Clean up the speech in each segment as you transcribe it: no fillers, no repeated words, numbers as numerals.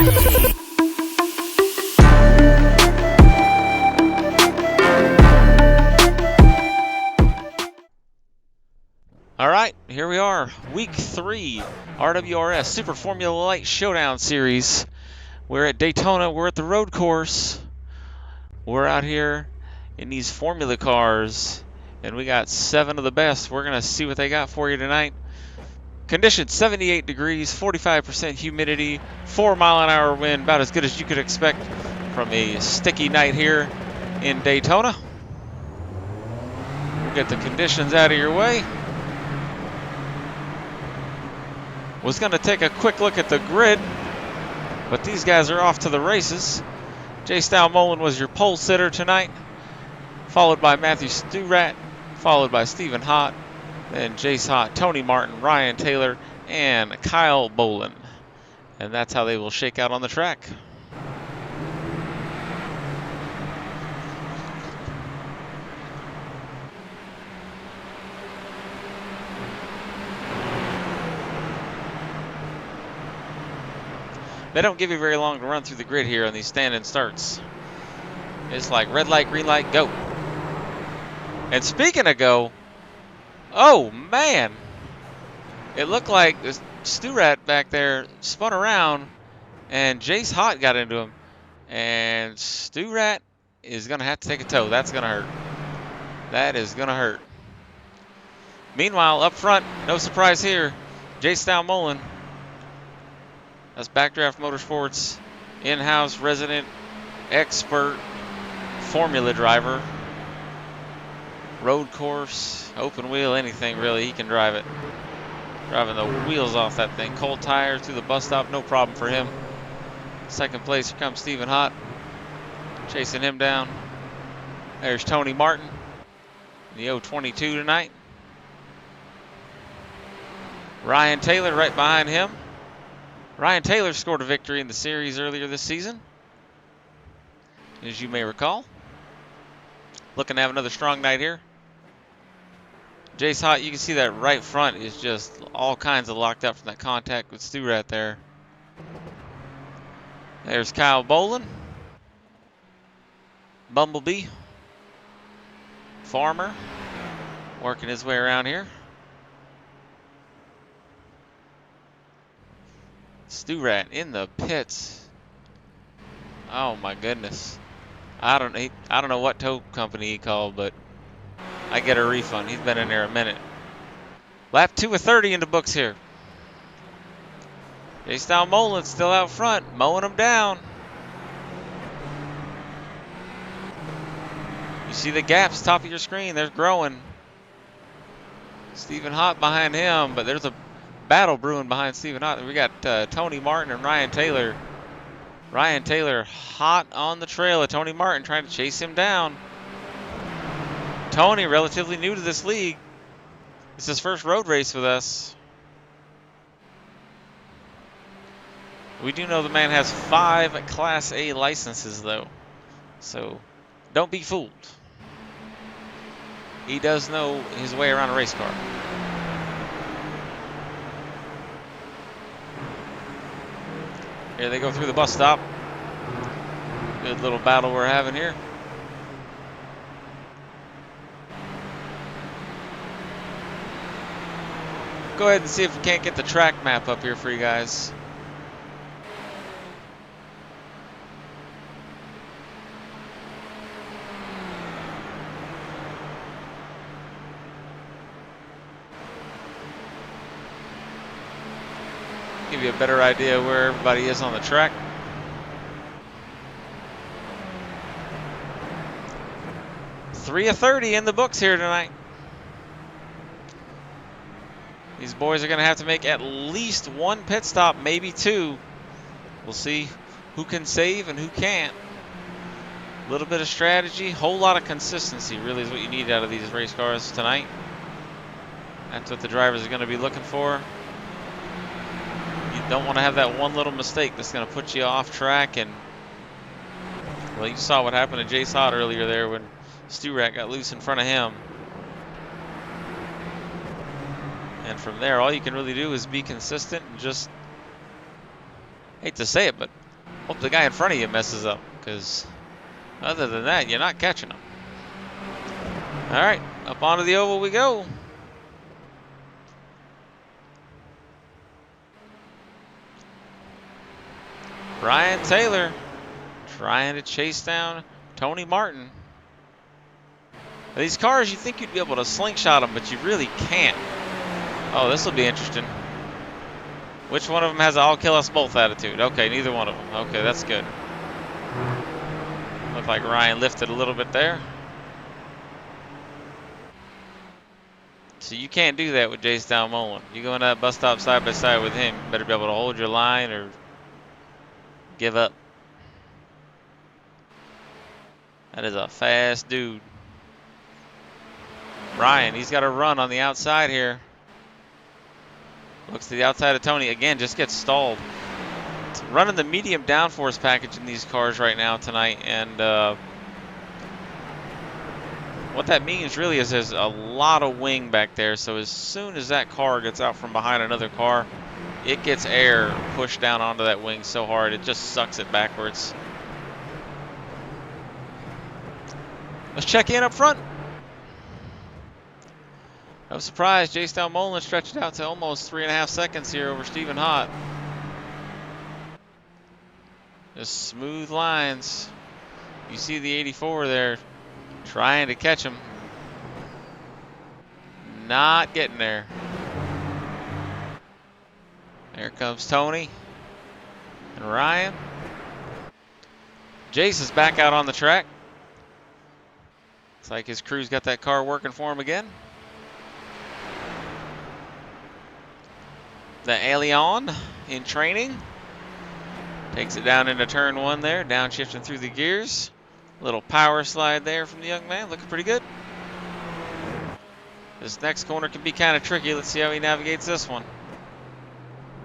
Alright, here we are, week 3, RWRS Super Formula Light Showdown Series. We're at Daytona, we're at the road course. We're out here in these formula cars, and we got 7 of the best. We're going to see what they got for you tonight. Conditions, 78 degrees, 45% humidity, 4-mile-an-hour wind, about as good as you could expect from a sticky night here in Daytona. We'll get the conditions out of your way. Was going to take a quick look at the grid, but these guys are off to the races. Showdown was your pole sitter tonight, followed by Matthew Sturat, followed by Stephen Hott, then Jace Hott, Tony Martin, Ryan Taylor, and Kyle Bolin. And that's how they will shake out on the track. They don't give you very long to run through the grid here on these stand-in starts. It's like red light, green light, go. And speaking of go, oh man, it looked like Sturat back there spun around and Jace Hott got into him. And Sturat is going to have to take a tow. That's going to hurt. That is going to hurt. Meanwhile, up front, no surprise here, Showdown. That's Backdraft Motorsports, in-house resident, expert, formula driver. Road course, open wheel, anything really, he can drive it. Driving the wheels off that thing. Cold tires through the bus stop, no problem for him. Second place, here comes Stephen Hott, chasing him down. There's Tony Martin, the 022 tonight. Ryan Taylor right behind him. Ryan Taylor scored a victory in the series earlier this season, as you may recall. Looking to have another strong night here. Jace Hott, you can see that right front is just all kinds of locked up from that contact with Sturat there. There's Kyle Bolin. Bumblebee. Farmer. Working his way around here. Sturat in the pits. Oh my goodness. I don't know what tow company he called, but I get a refund. He's been in there a minute. Lap 2 of 30 in the books here. Showdown still out front, mowing them down. You see the gaps top of your screen, they're growing. Stephen Hott behind him, but there's a battle brewing behind Stephen Hott. We got Tony Martin and Ryan Taylor. Ryan Taylor hot on the trail of Tony Martin, trying to chase him down. Tony, relatively new to this league. It's his first road race with us. We do know the man has 5 Class A licenses, though. So don't be fooled. He does know his way around a race car. Here they go through the bus stop. Good little battle we're having here. Go ahead and see if we can't get the track map up here for you guys. Give you a better idea where everybody is on the track. Three of 30 in the books here tonight. These boys are going to have to make at least 1 pit stop, maybe 2. We'll see who can save and who can't. A little bit of strategy, whole lot of consistency really is what you need out of these race cars tonight. That's what the drivers are going to be looking for. You don't want to have that one little mistake that's going to put you off track. And well, you saw what happened to Jace Hott earlier there when Sturat got loose in front of him. And from there, all you can really do is be consistent and just, hate to say it, but Hope the guy in front of you messes up, because other than that, you're not catching him. All right, up onto the oval we go. Ryan Taylor trying to chase down Tony Martin. These cars, you think you'd be able to slingshot them, but you really can't. Oh, this will be interesting. Which one of them has an "I'll kill us both" attitude? Okay, neither one of them. Okay, that's good. Looked like Ryan lifted a little bit there. So you can't do that with Jace Dalmolin. You go in that bus stop side by side with him, you better be able to hold your line or give up. That is a fast dude. Ryan, he's got a run on the outside here. Looks to the outside of Tony. Again, just gets stalled. Running the medium downforce package in these cars right now tonight. And what that means really is there's a lot of wing back there. So as soon as that car gets out from behind another car, it gets air pushed down onto that wing so hard it just sucks it backwards. Let's check in up front. No surprise, Jace Dalmolin stretched it out to almost 3.5 seconds here over Stephen Hott. Just smooth lines. You see the 84 there trying to catch him. Not getting there. There comes Tony and Ryan. Jace is back out on the track. Looks like his crew's got that car working for him again. The Allion in training. Takes it down into turn 1 there, downshifting through the gears. Little power slide there from the young man, looking pretty good. This next corner can be kind of tricky. Let's see how he navigates this one.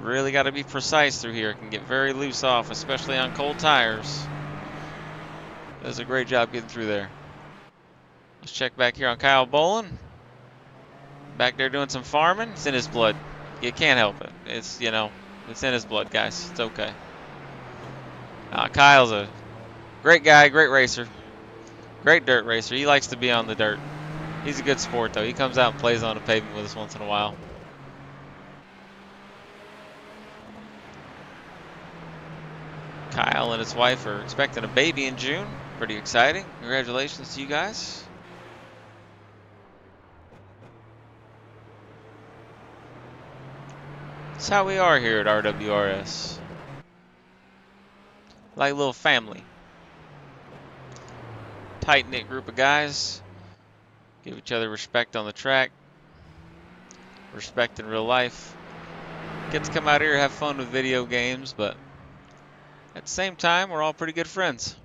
Really got to be precise through here. It can get very loose off, especially on cold tires. Does a great job getting through there. Let's check back here on Kyle Bolin. Back there doing some farming. It's in his blood. You can't help it. It's, you know, it's in his blood, guys. It's okay. Kyle's a great guy, great racer. Great dirt racer. He likes to be on the dirt. He's a good sport, though. He comes out and plays on the pavement with us once in a while. Kyle and his wife are expecting a baby in June. Pretty exciting. Congratulations to you guys. That's how we are here at RWRS. Like a little family. Tight-knit group of guys. Give each other respect on the track. Respect in real life. Get to come out here and have fun with video games, but at the same time, we're all pretty good friends.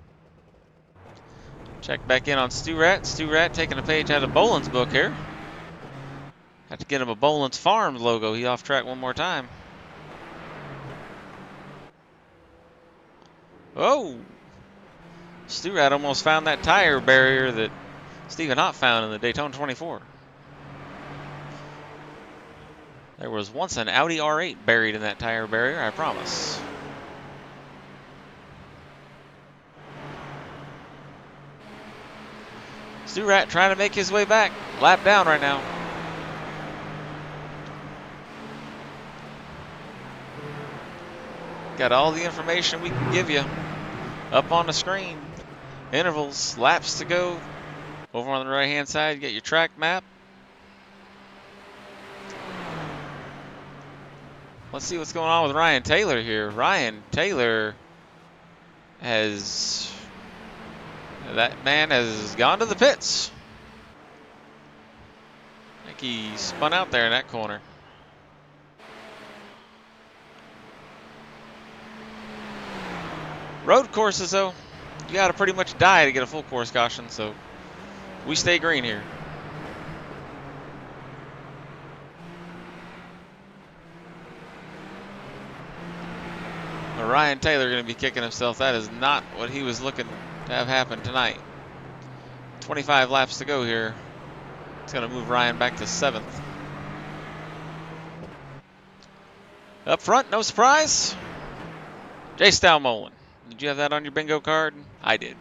Check back in on Stu Rat. Stu Rat taking a page out of Bolin's book here. Have to get him a Bolin's Farms logo. He off track one more time. Oh! Stu Rat almost found that tire barrier that Stephen Hott found in the Daytona 24. There was once an Audi R8 buried in that tire barrier, I promise. Stu Rat trying to make his way back. Lap down right now. Got all the information we can give you up on the screen. Intervals, laps to go. Over on the right-hand side, you get your track map. Let's see what's going on with Ryan Taylor here. Ryan Taylor has... That man has gone to the pits. I think he spun out there in that corner. Road courses, though, you got to pretty much die to get a full course caution, so we stay green here. But Ryan Taylor going to be kicking himself. That is not what he was looking to have happen tonight. 25 laps to go here. It's going to move Ryan back to 7th. Up front, no surprise. Jace Dalmolin. Did you have that on your bingo card? I did.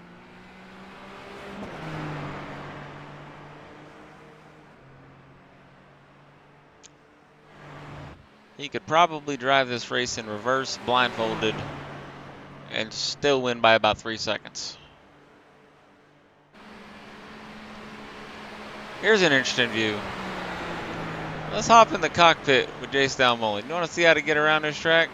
He could probably drive this race in reverse, blindfolded, and still win by about 3 seconds. Here's an interesting view. Let's hop in the cockpit with Jace Dalmolin. You want to see how to get around this track?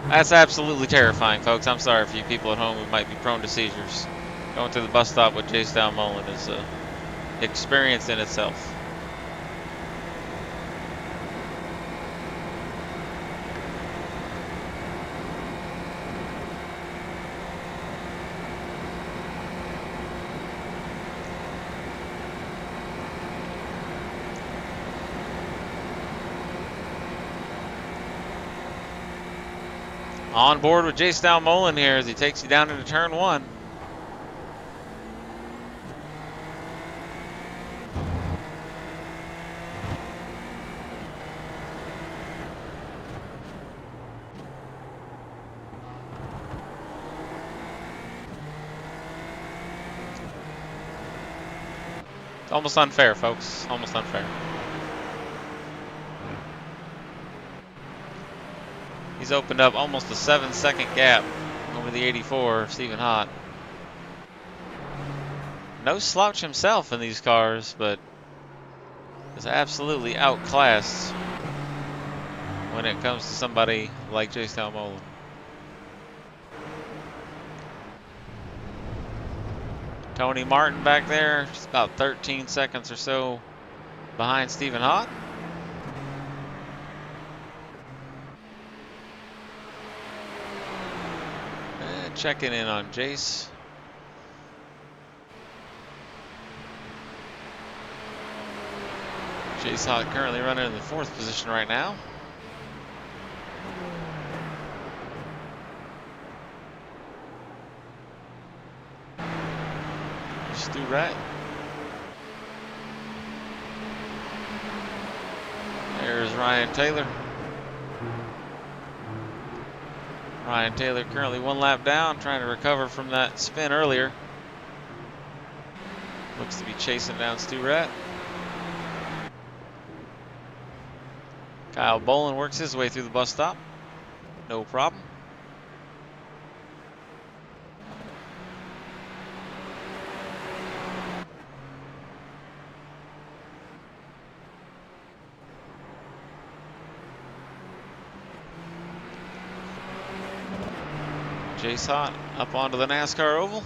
That's absolutely terrifying, folks. I'm sorry for you people at home who might be prone to seizures. Going to the bus stop with Jace Dalmolin is an experience in itself. On board with Jace Dalmolin here as he takes you down into turn 1. Almost unfair, folks. Almost unfair. He's opened up almost a 7-second gap over the 84, Stephen Hott. No slouch himself in these cars, but is absolutely outclassed when it comes to somebody like Jace Dalmolin. Tony Martin back there, just about 13 seconds or so behind Stephen Hott. And checking in on Jace. Jace Hott currently running in the 4th position right now. Stu Rat. There's Ryan Taylor. Ryan Taylor currently 1 lap down, trying to recover from that spin earlier. Looks to be chasing down Stu Rat. Kyle Bolin works his way through the bus stop. No problem. Jace Hott up onto the NASCAR oval.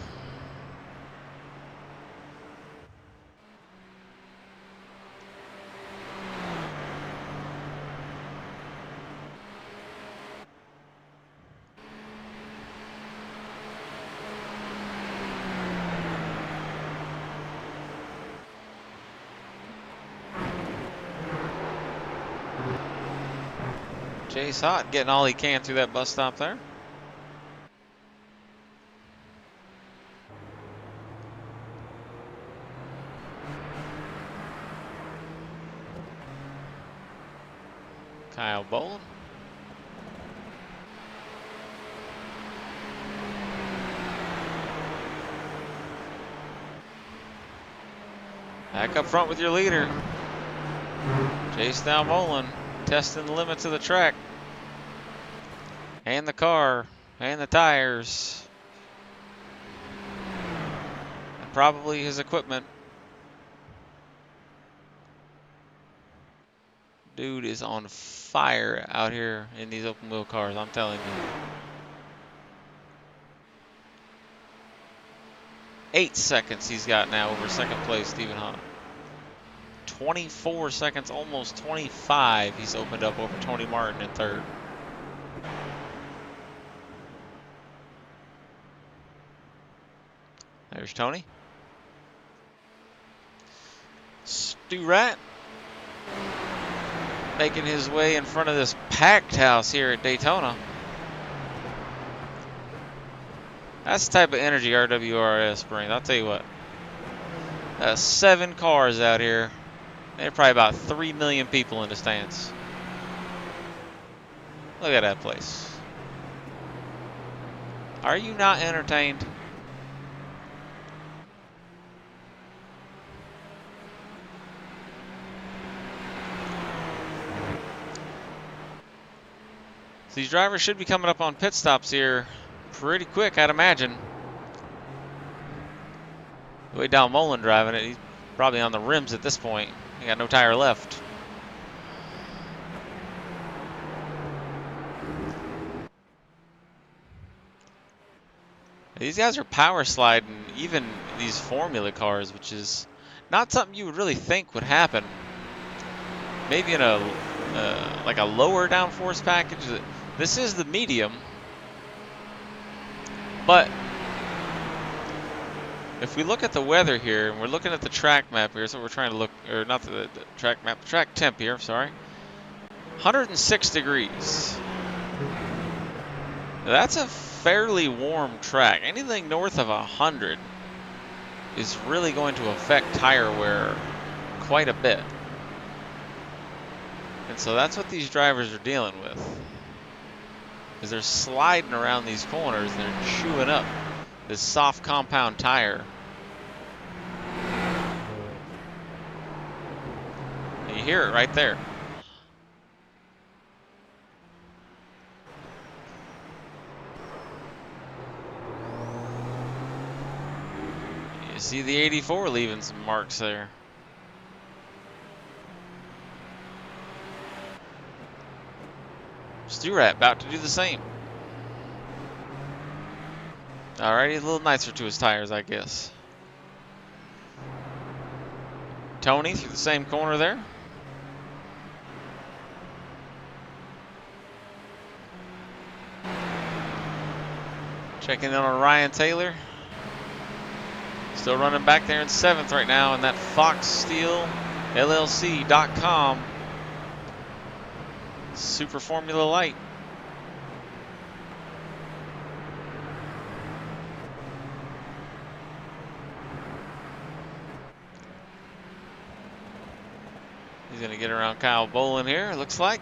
Jace Hott getting all he can through that bus stop there. Kyle Bolin. Back up front with your leader. Jace Dalmolin testing the limits of the track. And the car. And the tires. And probably his equipment. Dude is on fire out here in these open wheel cars, I'm telling you. 8 seconds he's got now over 2nd place, Stephen Hott. 24 seconds, almost 25 he's opened up over Tony Martin in 3rd. There's Tony. Stu Rat making his way in front of this packed house here at Daytona. That's the type of energy RWRS brings. I'll tell you what. 7 cars out here. There are probably about 3 million people in the stands. Look at that place. Are you not entertained? So these drivers should be coming up on pit stops here pretty quick, I'd imagine. The way Dal Mullen driving it, he's probably on the rims at this point. He got no tire left. These guys are power sliding even these formula cars, which is not something you would really think would happen. Maybe in a like a lower downforce package. This is the medium, but if we look at the weather here, and we're looking at the track map here, so we're trying to look, or not the track map, the track temp here, sorry. 106 degrees. That's a fairly warm track. Anything north of 100 is really going to affect tire wear quite a bit. And so that's what these drivers are dealing with. Is they're sliding around these corners and they're chewing up this soft compound tire. And you hear it right there. You see the 84 leaving some marks there. Sturat about to do the same. Alrighty, a little nicer to his tires, I guess. Tony through the same corner there. Checking in on Ryan Taylor. Still running back there in 7th right now in that FoxSteelLLC.com Super Formula Light. He's going to get around Kyle Bolin here, it looks like.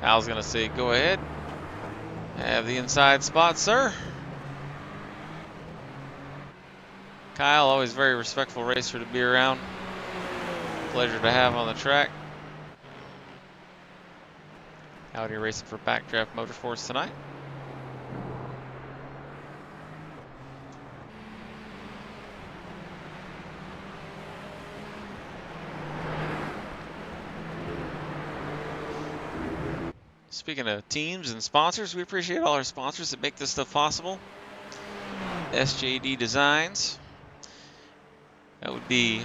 Kyle's going to say, go ahead. Have the inside spot, sir. Kyle, always very respectful racer to be around. Pleasure to have on the track. Out here racing for Backdraft Motorsports tonight. Speaking of teams and sponsors, we appreciate all our sponsors that make this stuff possible. SJD Designs. That would be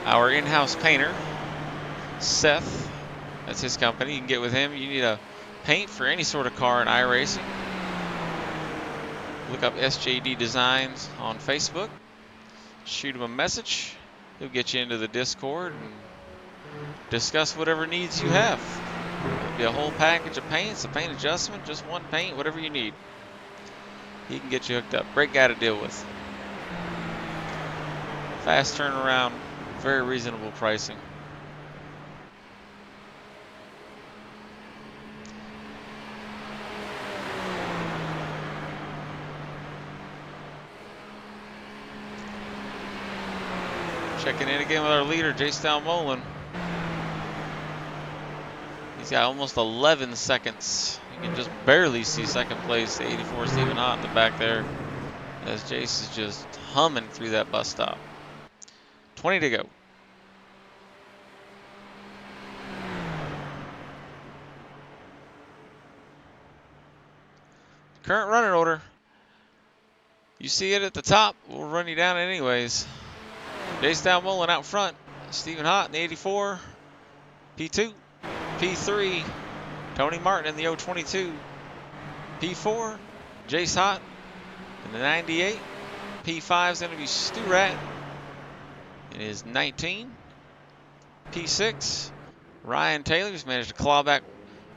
our in-house painter, Seth. That's his company. You can get with him. You need a paint for any sort of car in iRacing. Look up SJD Designs on Facebook. Shoot him a message. He'll get you into the Discord and discuss whatever needs you have. It'll be a whole package of paints, a paint adjustment, just one paint, whatever you need. He can get you hooked up. Great guy to deal with. Fast turnaround, very reasonable pricing. Checking in again with our leader, Jason Mullen. He's got almost 11 seconds. You can just barely see second place, 84 Stephen Hott in the back there, as Jace is just humming through that bus stop. 20 to go. Current running order. You see it at the top. We'll run you down anyways. Jason Mullen out front. Stephen Hott in the 84. P2. P3. Tony Martin in the 022. P4. Jace Hott in the 98. P5 is going to be Stu Rat in his 19. P6. Ryan Taylor's managed to claw back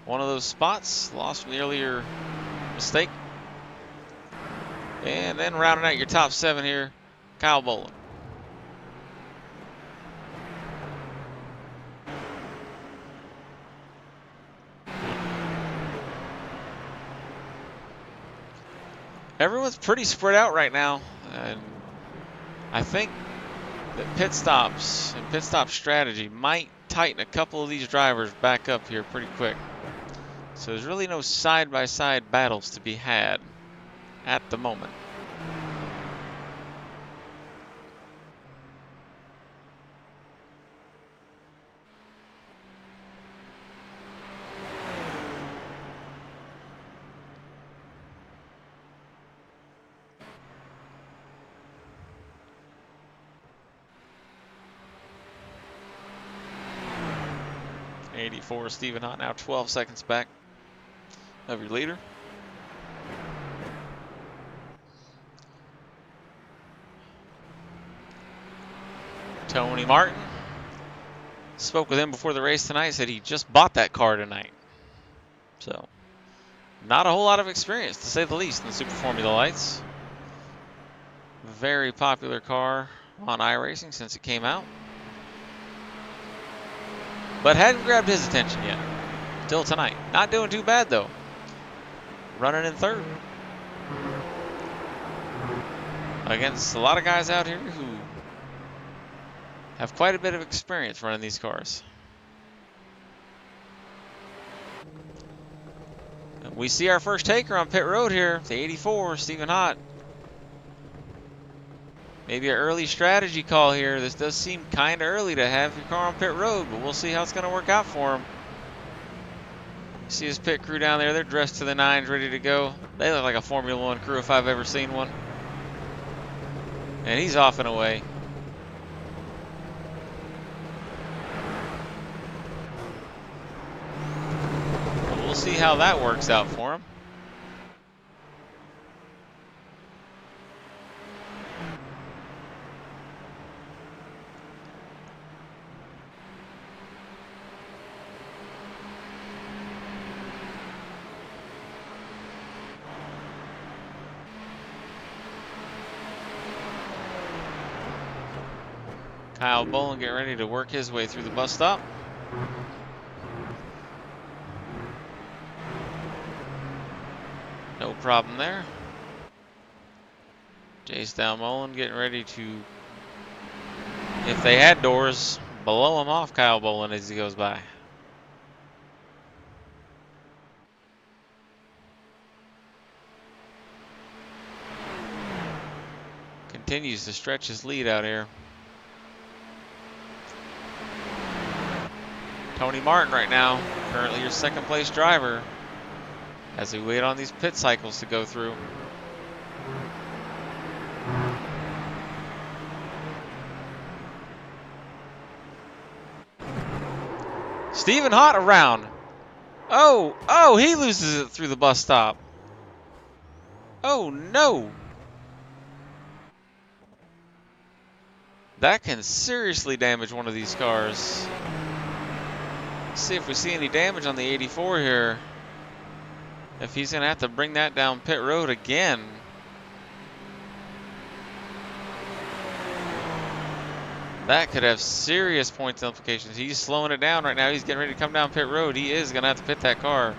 one of those spots. Lost from the earlier mistake. And then rounding out your top 7 here, Kyle Bolin. Everyone's pretty spread out right now, and I think that pit stops and pit stop strategy might tighten a couple of these drivers back up here pretty quick. So there's really no side-by-side battles to be had at the moment. '84 Stephen Hott now 12 seconds back of your leader. Tony Martin. Spoke with him before the race tonight, said he just bought that car tonight. So, not a whole lot of experience, to say the least, in the Super Formula Lights. Very popular car on iRacing since it came out. But hadn't grabbed his attention yet, till tonight. Not doing too bad, though. Running in third. Against a lot of guys out here who have quite a bit of experience running these cars. We see our first taker on pit road here, the '84, Stephen Hott. Maybe an early strategy call here. This does seem kind of early to have your car on pit road, but we'll see how it's going to work out for him. See his pit crew down there. They're dressed to the nines, ready to go. They look like a Formula One crew if I've ever seen one. And he's off and away. We'll see how that works out for him. Kyle Bolin getting ready to work his way through the bus stop. No problem there. Jace Dalmolin getting ready to, if they had doors, blow him off Kyle Bolin as he goes by. Continues to stretch his lead out here. Tony Martin right now, currently your second place driver, as we wait on these pit cycles to go through. Stephen Hott around. Oh, he loses it through the bus stop. Oh no. That can seriously damage one of these cars. Let's see if we see any damage on the '84 here. If he's going to have to bring that down pit road again. That could have serious points implications. He's slowing it down right now. He's getting ready to come down pit road. He is going to have to pit that car.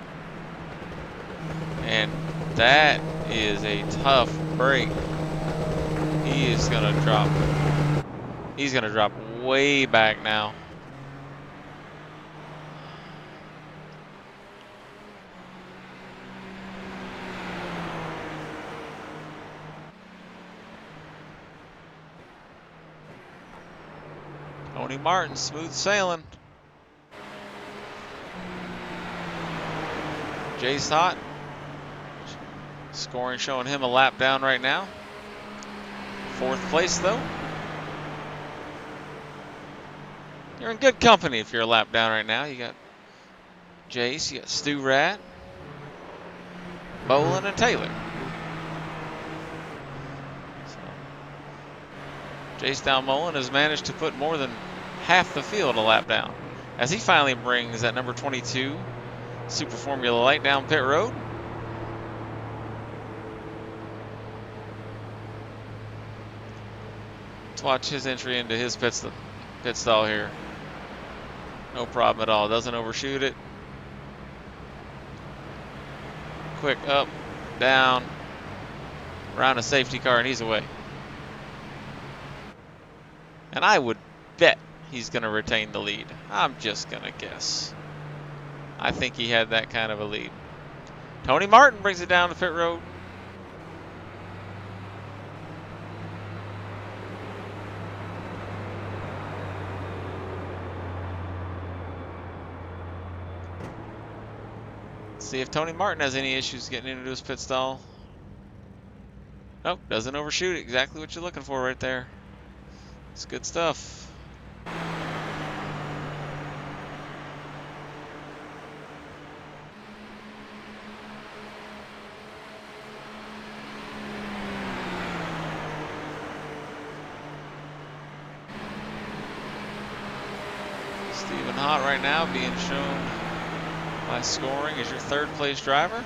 And that is a tough break. He is going to drop. He's going to drop way back now. Tony Martin, smooth sailing. Jace Hott, scoring showing him a lap down right now. Fourth place though. You're in good company if you're a lap down right now. You got Jace, you got Stu Rat, Bolin, and Taylor. Jace Dalmolin has managed to put more than half the field a lap down as he finally brings that number 22 Super Formula Light down pit road. Let's watch his entry into his pit stall here. No problem at all. Doesn't overshoot it. Quick up, down, Around a safety car, and he's away. And I would bet he's going to retain the lead. I'm just going to guess. I think he had that kind of a lead. Tony Martin brings it down to pit road. See if Tony Martin has any issues getting into his pit stall. Nope, doesn't overshoot it. Exactly what you're looking for right there. It's good stuff. Stephen Hott right now being shown by scoring as your third place driver.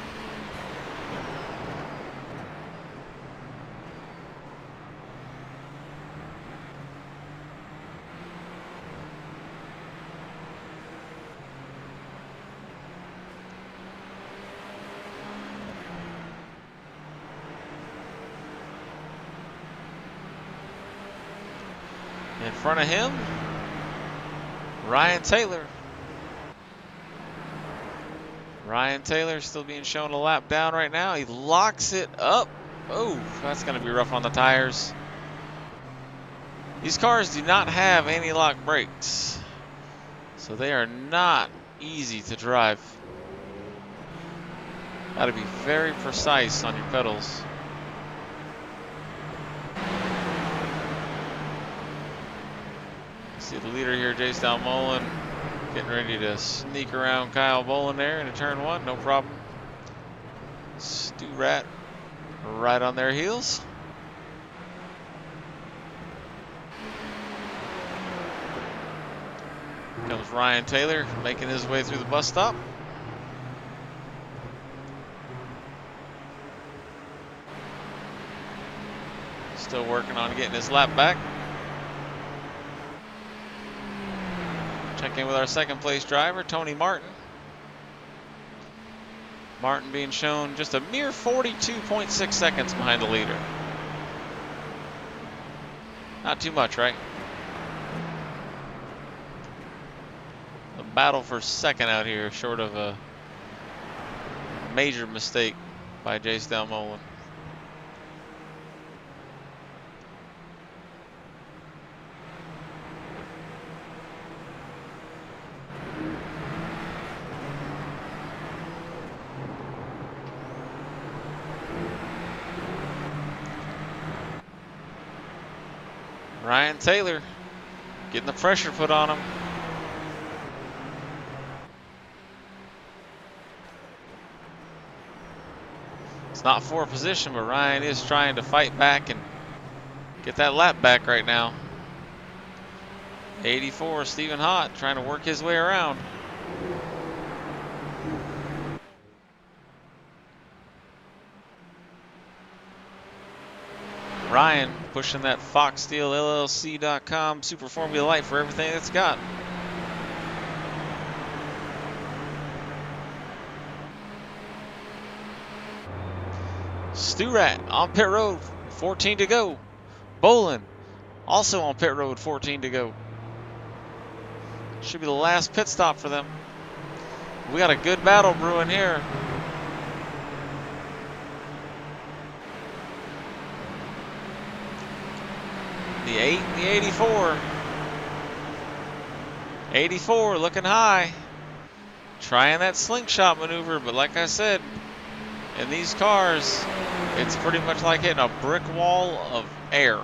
In front of him, Ryan Taylor. Ryan Taylor still being shown a lap down right now. He locks it up. Oh, that's going to be rough on the tires. These cars do not have anti-lock brakes, so they are not easy to drive. Got to be very precise on your pedals. See the leader here, Showdown Mullen, getting ready to sneak around Kyle Bolin there into turn one, no problem. Stu Rat right on their heels. Comes Ryan Taylor making his way through the bus stop. Still working on getting his lap back. Check in with our second place driver, Tony Martin. Martin being shown just a mere 42.6 seconds behind the leader. Not too much, right? A battle for second out here, short of a major mistake by Showdown Mullen. Ryan Taylor getting the pressure put on him. It's not for a position, but Ryan is trying to fight back and get that lap back right now. 84, Stephen Hott trying to work his way around. Ryan pushing that FoxSteelLLC.com Super Formula Light for everything it's got. Stu Rat on pit road, 14 to go. Bolin also on pit road, 14 to go. Should be the last pit stop for them. We got a good battle brewing here. The 8 and the 84. 84 looking high. Trying that slingshot maneuver, but like I said, in these cars, it's pretty much like hitting a brick wall of air.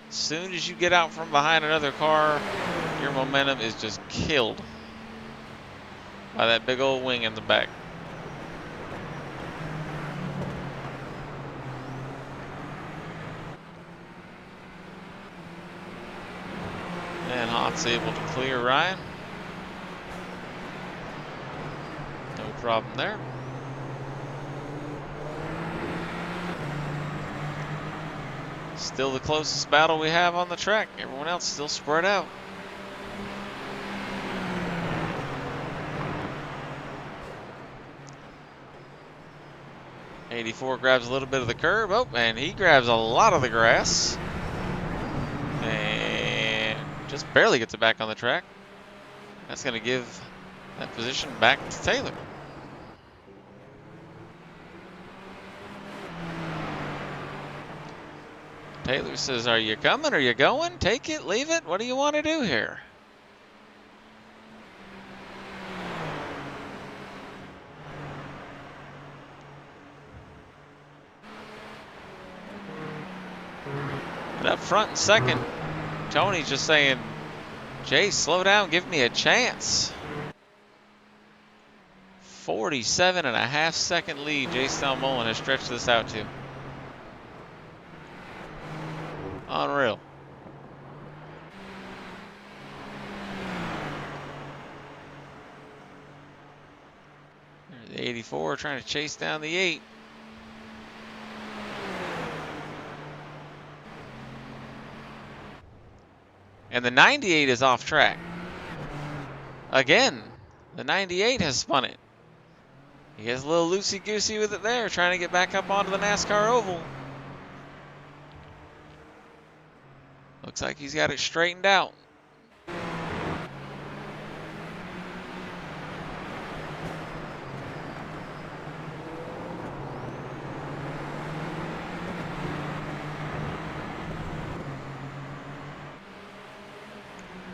As soon as you get out from behind another car, your momentum is just killed by that big old wing in the back. And Hott's able to clear Ryan. No problem there. Still the closest battle we have on the track. Everyone else still spread out. 84 grabs a little bit of the curb. Oh, and he grabs a lot of the grass. And just barely gets it back on the track. That's going to give that position back to Taylor. Taylor says, are you coming? Are you going? Take it, leave it. What do you want to do here? And up front in second, Tony's just saying, Jay, slow down, give me a chance. 47.5 second lead Jay Mullen has stretched this out to. Unreal. There's the 84 trying to chase down the 8. And the 98 is off track. Again, the 98 has spun it. He gets a little loosey-goosey with it there, trying to get back up onto the NASCAR oval. Looks like he's got it straightened out.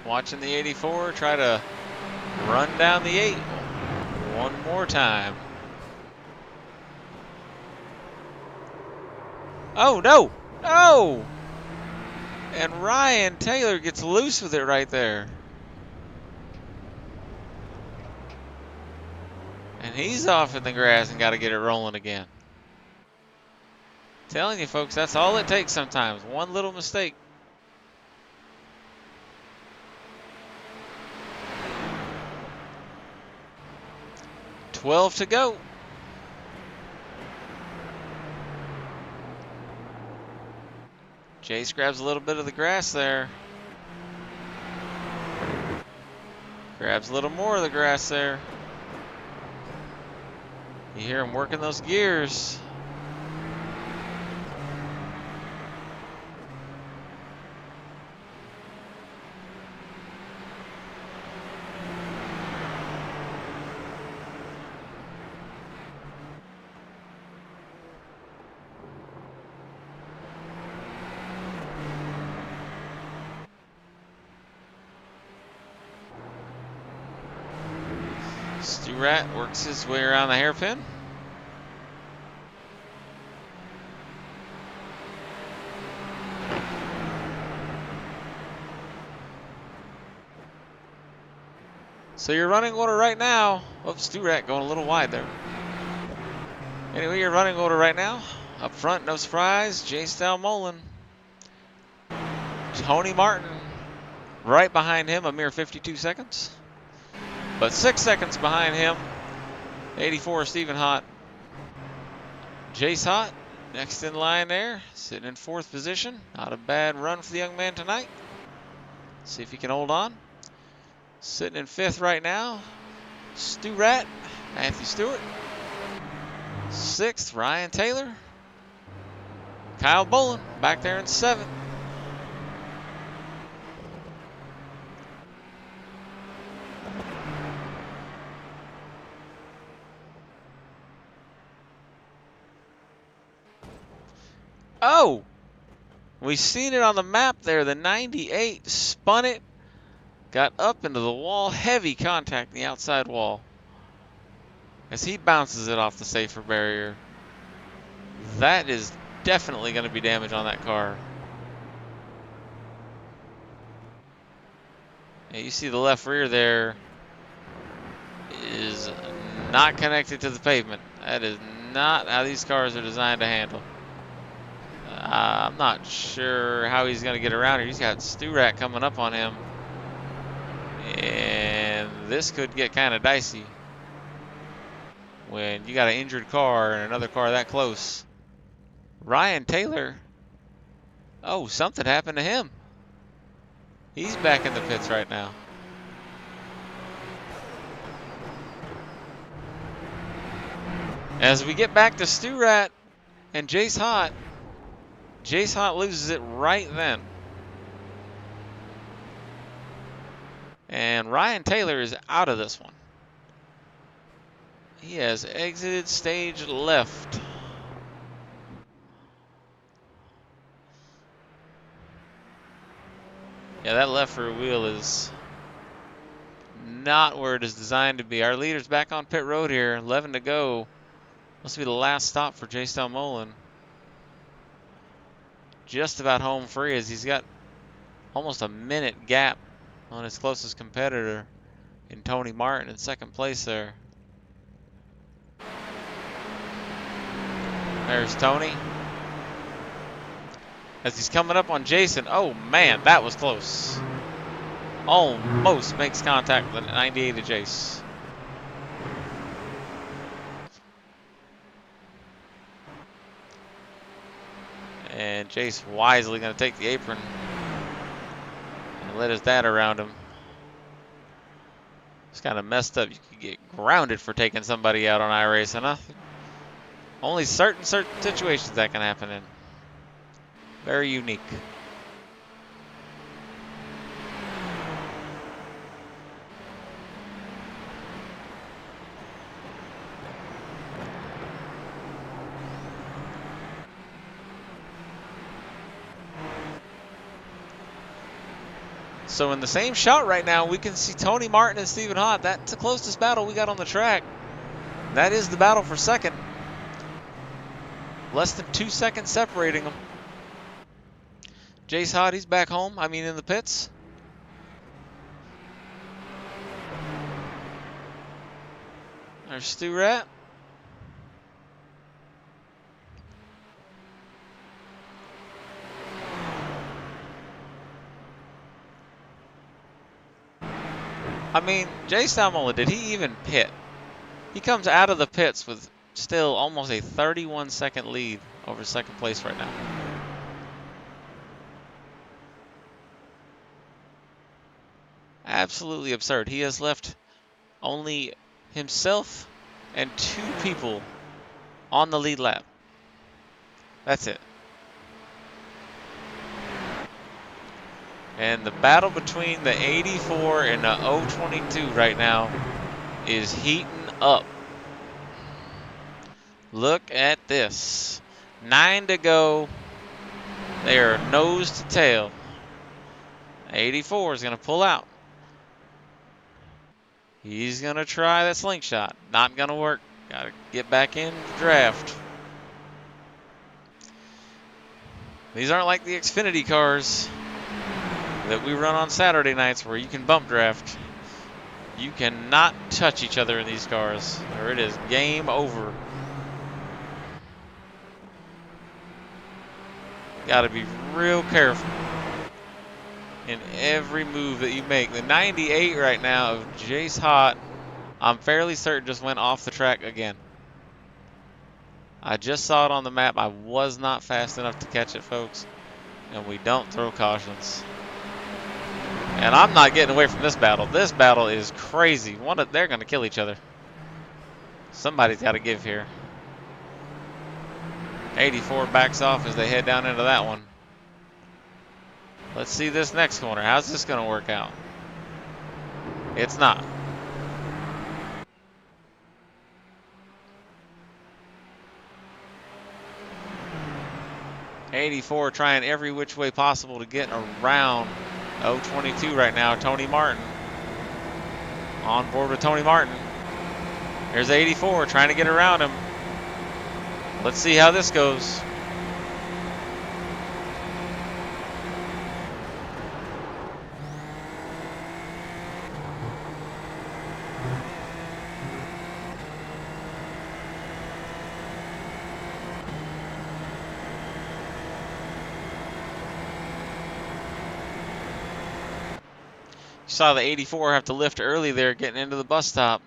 Watching the 84 try to run down the 8 one more time. Oh, no! No! And Ryan Taylor gets loose with it right there. And he's off in the grass and got to get it rolling again. Telling you folks, that's all it takes sometimes. One little mistake. $12 to go. Jace grabs a little bit of the grass there. Grabs a little more of the grass there. You hear him working those gears. Rat works his way around the hairpin. So your running order right now. Oops, Stu-Rat going a little wide there. Anyway, your running order right now. Up front, no surprise, Jay Mullen. Tony Martin right behind him, a mere 52 seconds. But 6 seconds behind him, 84 Stephen Hott. Jace Hott next in line there, sitting in 4th position. Not a bad run for the young man tonight. See if he can hold on. Sitting in 5th right now, Stu-Rat, Matthew Stewart. 6th, Ryan Taylor. Kyle Bolin back there in 7th. Oh, we've seen it on the map there. The 98 spun it, got up into the wall, heavy contact in the outside wall as he bounces it off the safer barrier. That is definitely going to be damage on that car. And you see the left rear there is not connected to the pavement. That is not how these cars are designed to handle. I'm not sure how he's going to get around here. He's got Stu-Rat coming up on him. And this could get kind of dicey when you got an injured car and another car that close. Ryan Taylor. Oh, something happened to him. He's back in the pits right now. As we get back to Stu Rat and Jace Hot loses it right then. And Ryan Taylor is out of this one. He has exited stage left. Yeah, that left rear wheel is not where it is designed to be. Our leader's back on pit road here, 11 to go. Must be the last stop for Jace Mullen. Just about home free as he's got almost a minute gap on his closest competitor in Tony Martin in second place there. There's Tony. As he's coming up on Jason. Oh man, that was close. Almost makes contact with the 98 of Jace. And Jace wisely going to take the apron and let his dad around him. It's kind of messed up. You could get grounded for taking somebody out on iRacing, huh? Only certain situations that can happen in. Very unique. So in the same shot right now, we can see Tony Martin and Stephen Hott. That's the closest battle we got on the track. That is the battle for second. Less than 2 seconds separating them. Jace Hott, he's back home. I mean, in the pits. There's Stu Rat. I mean, Jace Mullen, did he even pit? He comes out of the pits with still almost a 31-second lead over second place right now. Absolutely absurd. He has left only himself and 2 people on the lead lap. That's it. And the battle between the 84 and the 022 right now is heating up. Look at this. 9 to go. They are nose to tail. 84 is going to pull out. He's going to try that slingshot. Not going to work. Got to get back in the draft. These aren't like the Xfinity cars that we run on Saturday nights where you can bump draft. You cannot touch each other in these cars, or it is game over. Got to be real careful in every move that you make. The 98 right now of Jace Hott, I'm fairly certain just went off the track again. I just saw it on the map. I was not fast enough to catch it, folks. And we don't throw cautions. And I'm not getting away from this battle. This battle is crazy. They're going to kill each other. Somebody's got to give here. 84 backs off as they head down into that one. Let's see this next corner. How's this going to work out? It's not. '84 trying every which way possible to get around 022 right now. Tony Martin on board with Tony Martin. There's 84 trying to get around him. Let's see how this goes. Saw the 84 have to lift early there getting into the bus stop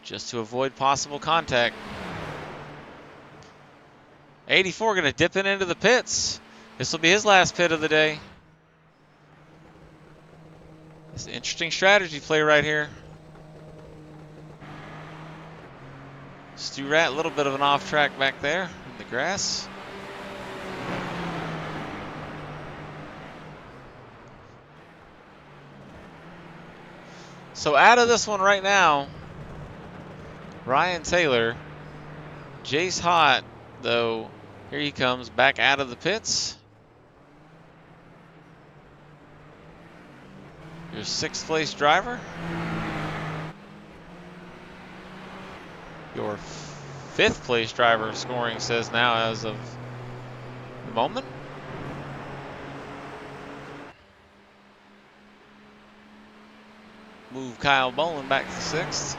just to avoid possible contact. 84 going to dip into the pits. This will be his last pit of the day. It's an interesting strategy play right here. Stu Rat, a little bit of an off track back there in the grass. So out of this one right now, Ryan Taylor. Jace Hott, though, here he comes back out of the pits. Your 6th place driver. Your 5th place driver scoring says now as of the moment. Move Kyle Bolin back to 6th.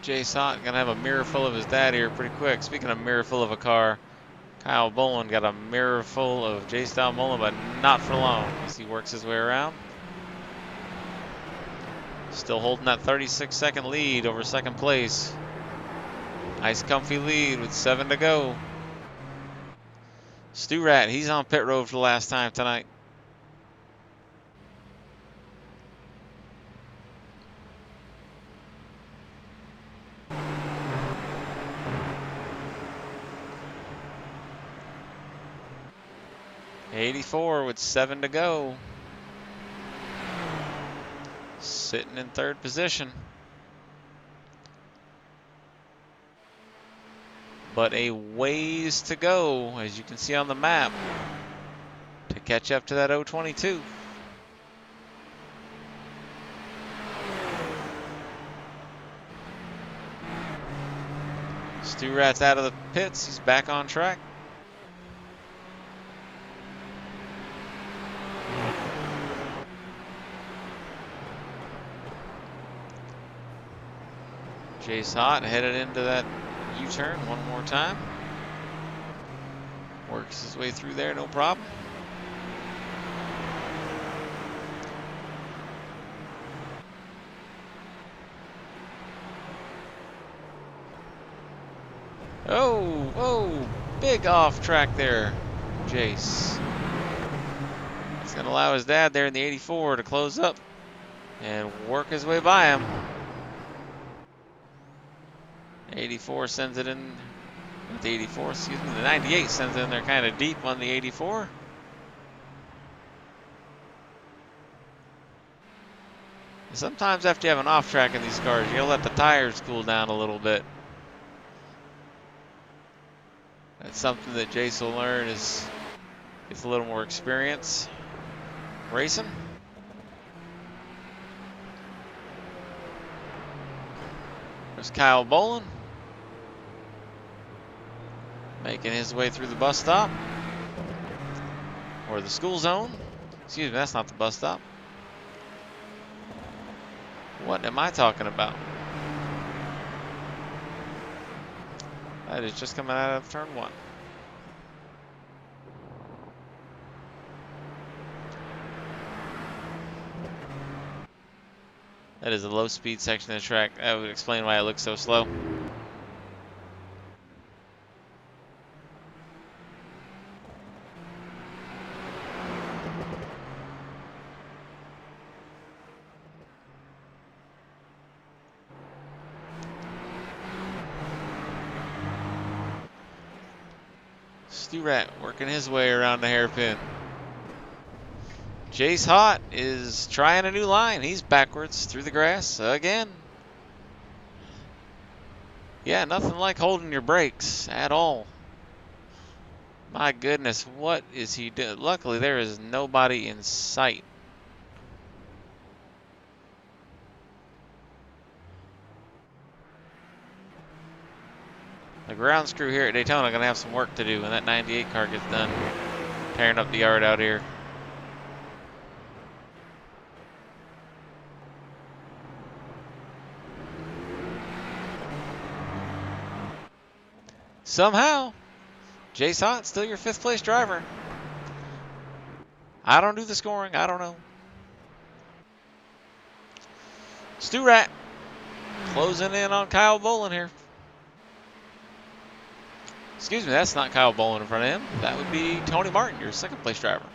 Jace Hott gonna have a mirror full of his dad here pretty quick. Speaking of mirror full of a car, Kyle Bolin got a mirror full of Jace Mullen, but not for long as he works his way around. Still holding that 36-second lead over 2nd place. Nice comfy lead with 7 to go. Stu Rat, he's on pit road for the last time tonight. '84 with 7 to go. Sitting in 3rd position. But a ways to go, as you can see on the map, to catch up to that 022. Stu Rat's out of the pits. He's back on track. Jace Hott headed into that U-turn one more time. Works his way through there, no problem. Oh, big off track there, Jace. It's gonna allow his dad there in the 84 to close up and work his way by him. 84 sends it in, not the 84, excuse me, the 98 sends it in there kind of deep on the 84. Sometimes after you have an off track in these cars, you gotta let the tires cool down a little bit. That's something that Jace will learn as he gets a little more experience racing. There's Kyle Bolin making his way through the bus stop, or the school zone. Excuse me, that's not the bus stop. What am I talking about? That is just coming out of turn 1. That is a low speed section of the track. That would explain why it looks so slow. Stu Rat working his way around the hairpin. Jace Hott is trying a new line. He's backwards through the grass again. Yeah, nothing like holding your brakes at all. My goodness, what is he doing? Luckily, there is nobody in sight. The grounds crew here at Daytona are going to have some work to do when that 98 car gets done tearing up the yard out here. Somehow, Jace Hott, still your 5th place driver. I don't do the scoring. I don't know. Stu Rat closing in on Kyle Bolin here. Excuse me, that's not Kyle Bolin in front of him. That would be Tony Martin, your second place driver.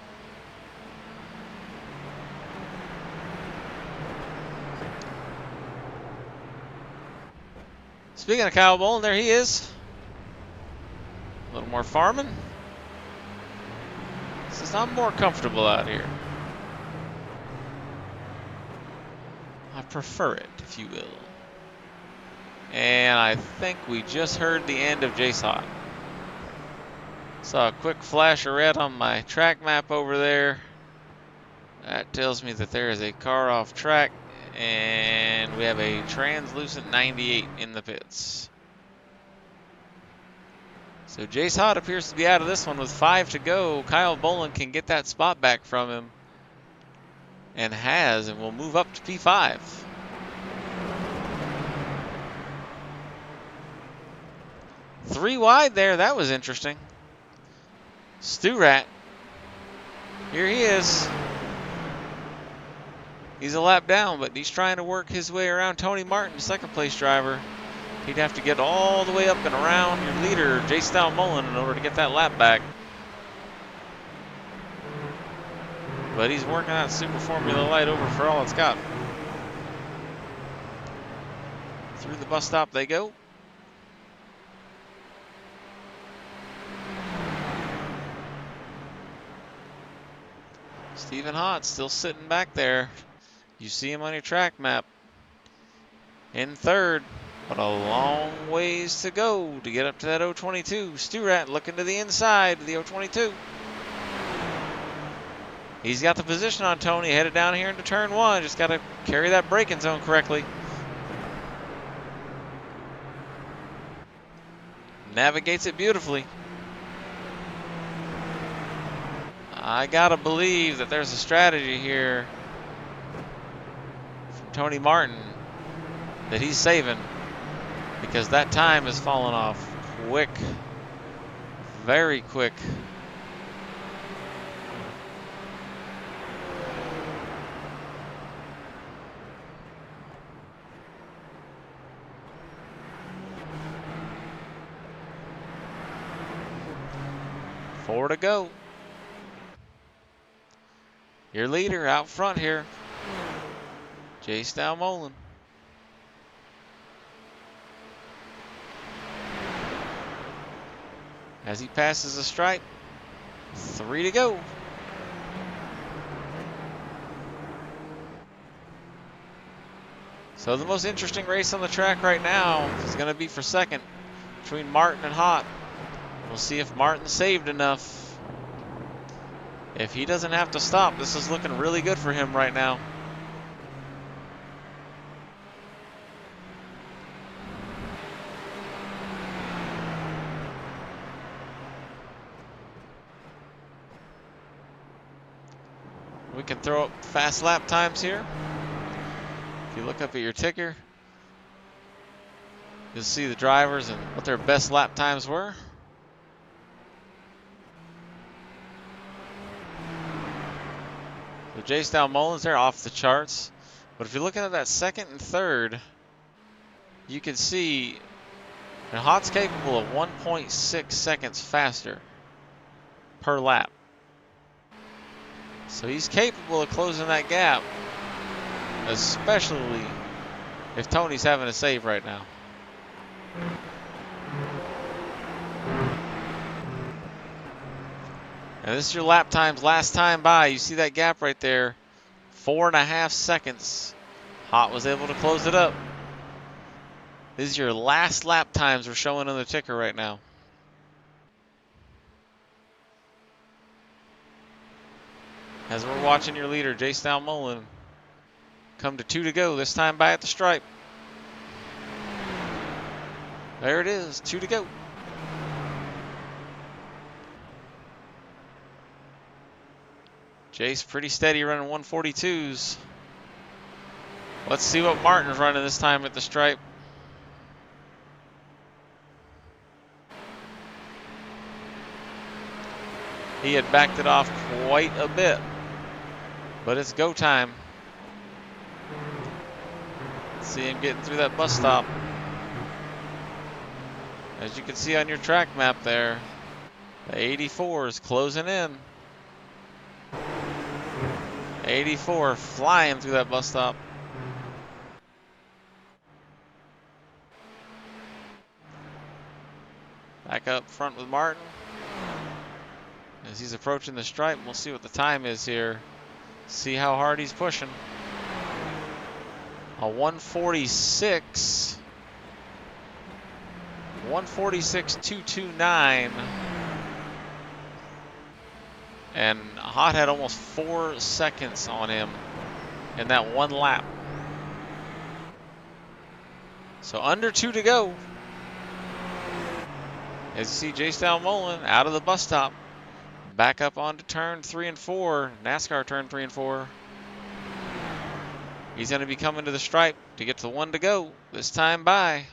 Speaking of Kyle Bolin, there he is. A little more farming. Says I'm more comfortable out here. I prefer it, if you will. And I think we just heard the end of Jace Hot. Saw a quick flash of red on my track map over there. That tells me that there is a car off track, and we have a translucent 98 in the pits. So Jace Hot appears to be out of this one with 5 to go. Kyle Bolin can get that spot back from him, and will move up to P5. Three wide there. That was interesting. Stu Rat. Here he is. He's a lap down, but he's trying to work his way around Tony Martin, second place driver. He'd have to get all the way up and around your leader, Jace Mullen, in order to get that lap back. But he's working that Super Formula Light over for all it's got. Through the bus stop they go. Stephen Hott still sitting back there. You see him on your track map. In third, but a long ways to go to get up to that 022. Stu Rat looking to the inside of the 022. He's got the position on Tony, headed down here into turn one. Just got to carry that braking zone correctly. Navigates it beautifully. I gotta believe that there's a strategy here from Tony Martin that he's saving, because that time has fallen off quick, very quick. Four to go. Your leader out front here, Jace Mullen. As he passes the stripe, 3 to go. So the most interesting race on the track right now is going to be for second between Martin and Hott. We'll see if Martin saved enough. If he doesn't have to stop, this is looking really good for him right now. We can throw up fast lap times here. If you look up at your ticker, you'll see the drivers and what their best lap times were. So Jace Mullen's there off the charts. But if you're looking at that second and third, you can see that Hott's capable of 1.6 seconds faster per lap. So he's capable of closing that gap, especially if Tony's having a save right now. And this is your lap times last time by. You see that gap right there, 4.5 seconds. Hott was able to close it up. This is your last lap times we're showing on the ticker right now. As we're watching your leader, Jace Mullen, come to 2 to go, this time by at the stripe. There it is, 2 to go. Jace pretty steady running 142s. Let's see what Martin's running this time at the stripe. He had backed it off quite a bit. But it's go time. See him getting through that bus stop. As you can see on your track map there, the 84 is closing in. 84 flying through that bus stop. Back up front with Martin. As he's approaching the stripe, we'll see what the time is here. See how hard he's pushing. A 146. 146.229. And Hot had almost 4 seconds on him in that one lap. So under 2 to go. As you see Jace Dalmolin out of the bus stop. Back up onto turn 3 and 4. NASCAR turn 3 and 4. He's going to be coming to the stripe to get to 1 to go. This time by.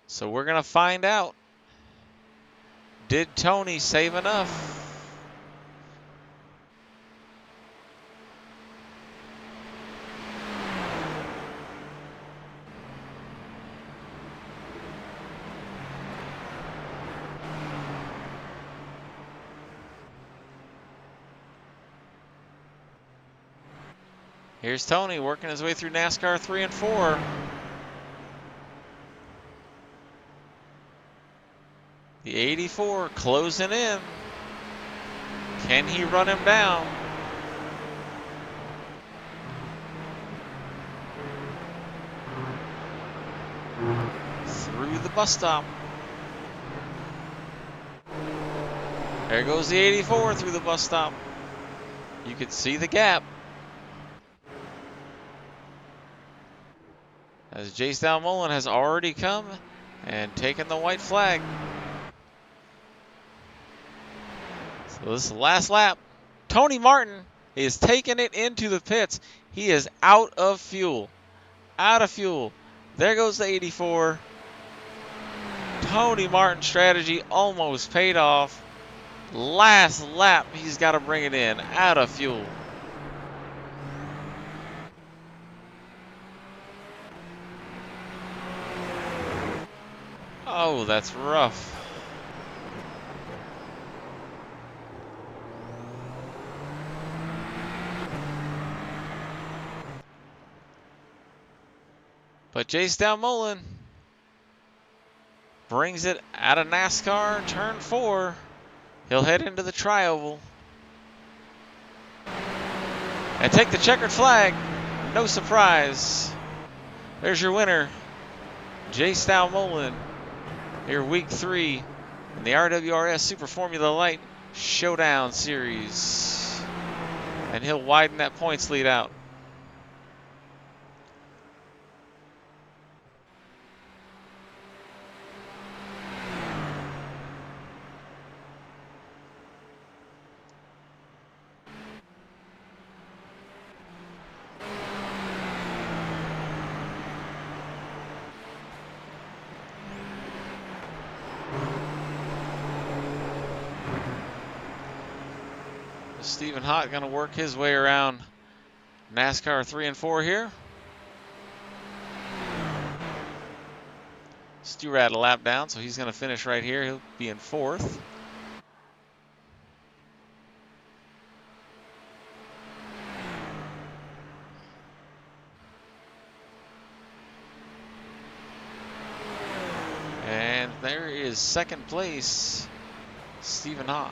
So we're going to find out. Did Tony save enough? Here's Tony working his way through NASCAR 3 and 4. The 84 closing in. Can he run him down? Through the bus stop. There goes the 84 through the bus stop. You can see the gap. As Jace Dalmolin has already come and taken the white flag. So this is the last lap. Tony Martin is taking it into the pits. He is out of fuel. Out of fuel. There goes the 84. Tony Martin's strategy almost paid off. Last lap, he's got to bring it in. Out of fuel. Oh, that's rough. But Jace Dalmolin brings it out of NASCAR, turn 4. He'll head into the tri-oval. And take the checkered flag. No surprise. There's your winner, Jace Dalmolin. Here, week 3 in the RWRS Super Formula Light Showdown Series. And he'll widen that points lead out. Stephen Hott going to work his way around NASCAR 3 and 4 here. Stewart a lap down, so he's going to finish right here. He'll be in 4th. And there is 2nd place, Stephen Hott.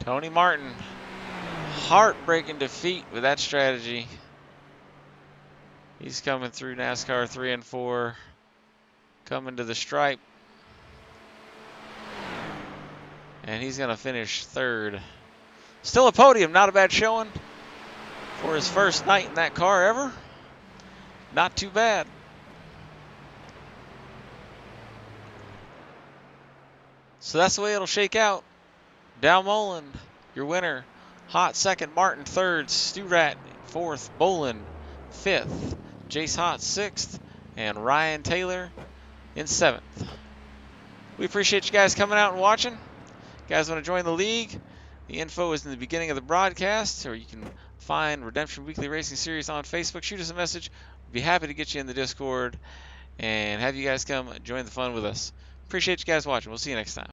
Tony Martin, heartbreaking defeat with that strategy. He's coming through NASCAR 3 and 4, coming to the stripe. And he's going to finish 3rd. Still a podium, not a bad showing for his first night in that car ever. Not too bad. So that's the way it'll shake out. Dalmolin, your winner. Hott 2nd, Martin 3rd, Stewart 4th, Bolin 5th, Jace Hott 6th, and Ryan Taylor in 7th. We appreciate you guys coming out and watching. You guys want to join the league? The info is in the beginning of the broadcast, or you can find Redemption Weekly Racing Series on Facebook. Shoot us a message. We'd be happy to get you in the Discord and have you guys come join the fun with us. Appreciate you guys watching. We'll see you next time.